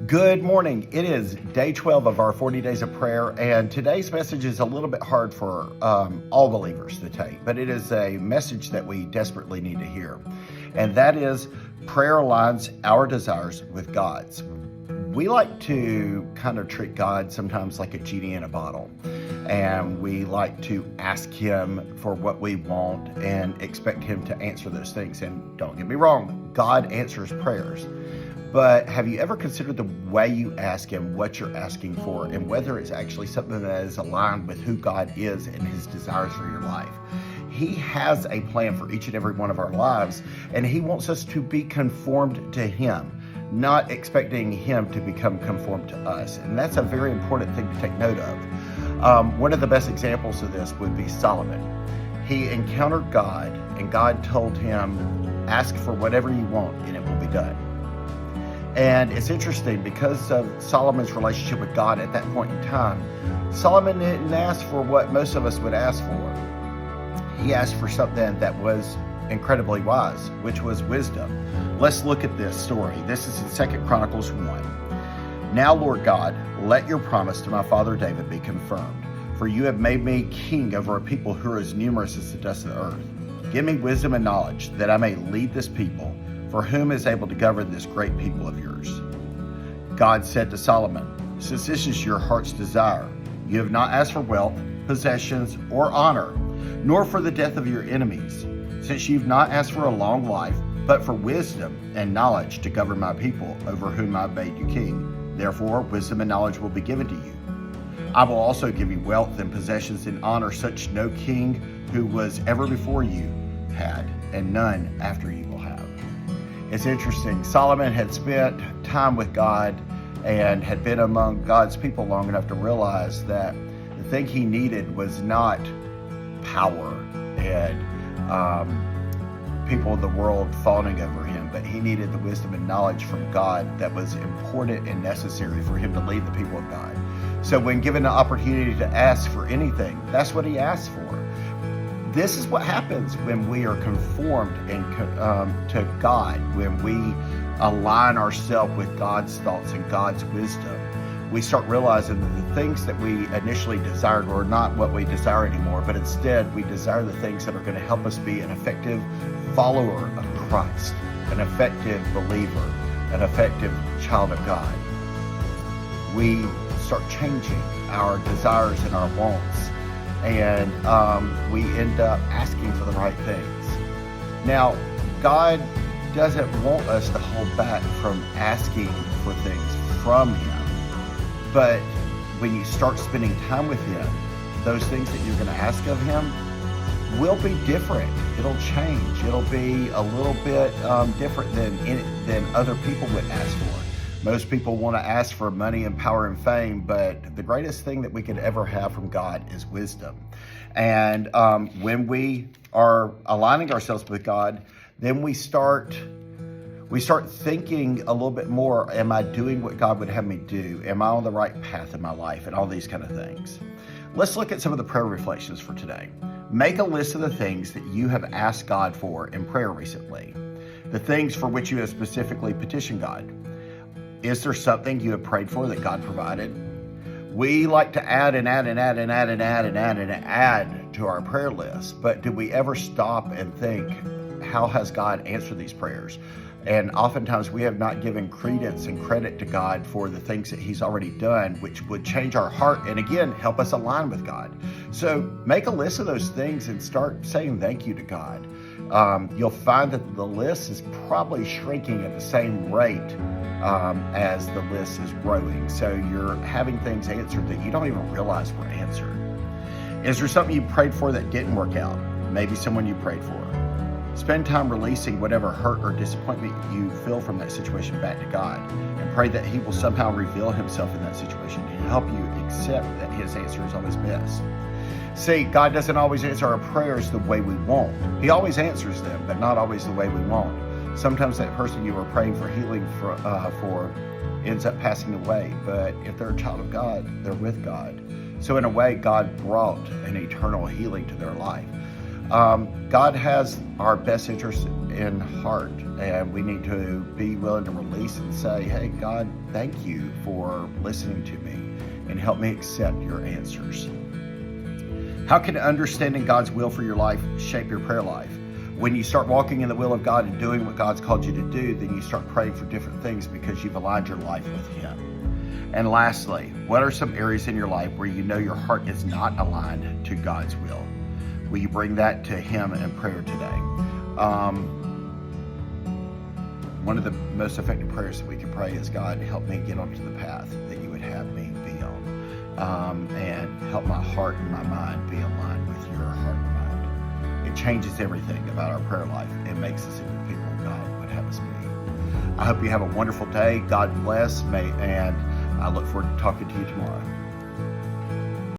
Good morning. It is day 12 of our 40 days of prayer, and today's message is a little bit hard for all believers to take, but it is a message that we desperately need to hear, and that is prayer aligns our desires with God's. We like to kind of treat God sometimes like a genie in a bottle, and we like to ask Him for what we want and expect Him to answer those things. And don't get me wrong, God answers prayers. But have you ever considered the way you ask Him what you're asking for and whether it's actually something that is aligned with who God is and His desires for your life? He has a plan for each and every one of our lives, and He wants us to be conformed to Him, not expecting Him to become conformed to us. And that's a very important thing to take note of. One of the best examples of this would be Solomon. He encountered God, and God told him, ask for whatever you want and it will be done. And it's interesting because of Solomon's relationship with God at that point in time, Solomon didn't ask for what most of us would ask for. He asked for something that was incredibly wise, which was wisdom. Let's look at this story. This is in 2 Chronicles 1. Now, Lord God, let your promise to my father David be confirmed, for you have made me king over a people who are as numerous as the dust of the earth. Give me wisdom and knowledge that I may lead this people, for whom is able to govern this great people of yours. God said to Solomon, since this is your heart's desire, you have not asked for wealth, possessions, or honor, nor for the death of your enemies, since you've not asked for a long life, but for wisdom and knowledge to govern my people over whom I made you king. Therefore, wisdom and knowledge will be given to you. I will also give you wealth and possessions and honor such no king who was ever before you had, and none after you will have. It's interesting. Solomon had spent time with God and had been among God's people long enough to realize that the thing he needed was not power and people of the world fawning over him, but he needed the wisdom and knowledge from God that was important and necessary for him to lead the people of God. So when given the opportunity to ask for anything, that's what he asked for. This is what happens when we are conformed to God, when we align ourselves with God's thoughts and God's wisdom. We start realizing that the things that we initially desired were not what we desire anymore, but instead we desire the things that are going to help us be an effective follower of Christ, an effective believer, an effective child of God. We start changing our desires and our wants, and we end up asking for the right things. Now, God doesn't want us to hold back from asking for things from Him, but when you start spending time with Him, those things that you're going to ask of Him will be different. It'll change. It'll be a little bit different than other people would ask for. Most people want to ask for money and power and fame, but the greatest thing that we could ever have from God is wisdom. And when we are aligning ourselves with God, then we start thinking a little bit more, am I doing what God would have me do? Am I on the right path in my life? And all these kind of things. Let's look at some of the prayer reflections for today. Make a list of the things that you have asked God for in prayer recently, the things for which you have specifically petitioned God. Is there something you have prayed for that God provided? We like to add to our prayer list, but do we ever stop and think, how has God answered these prayers? And oftentimes we have not given credence and credit to God for the things that He's already done, which would change our heart and again, help us align with God. So make a list of those things and start saying thank you to God. You'll find that the list is probably shrinking at the same rate as the list is growing. So you're having things answered that you don't even realize were answered. Is there something you prayed for that didn't work out? Maybe someone you prayed for. Spend time releasing whatever hurt or disappointment you feel from that situation back to God, and pray that He will somehow reveal Himself in that situation and help you accept that His answer is always best. See, God doesn't always answer our prayers the way we want. He always answers them, but not always the way we want. Sometimes that person you were praying for healing for ends up passing away, but if they're a child of God, they're with God. So in a way, God brought an eternal healing to their life. God has our best interest in heart, and we need to be willing to release and say, hey, God, thank you for listening to me and help me accept your answers. How can understanding God's will for your life shape your prayer life? When you start walking in the will of God and doing what God's called you to do, then you start praying for different things because you've aligned your life with Him. And lastly, what are some areas in your life where you know your heart is not aligned to God's will? Will you bring that to Him in prayer today? One of the most effective prayers that we can pray is, God, help me get onto the path that you would have me be on, and help my heart and my mind be aligned with your heart and mind. It changes everything about our prayer life and makes us into the people God would have us be. I hope you have a wonderful day. God bless, and I look forward to talking to you tomorrow.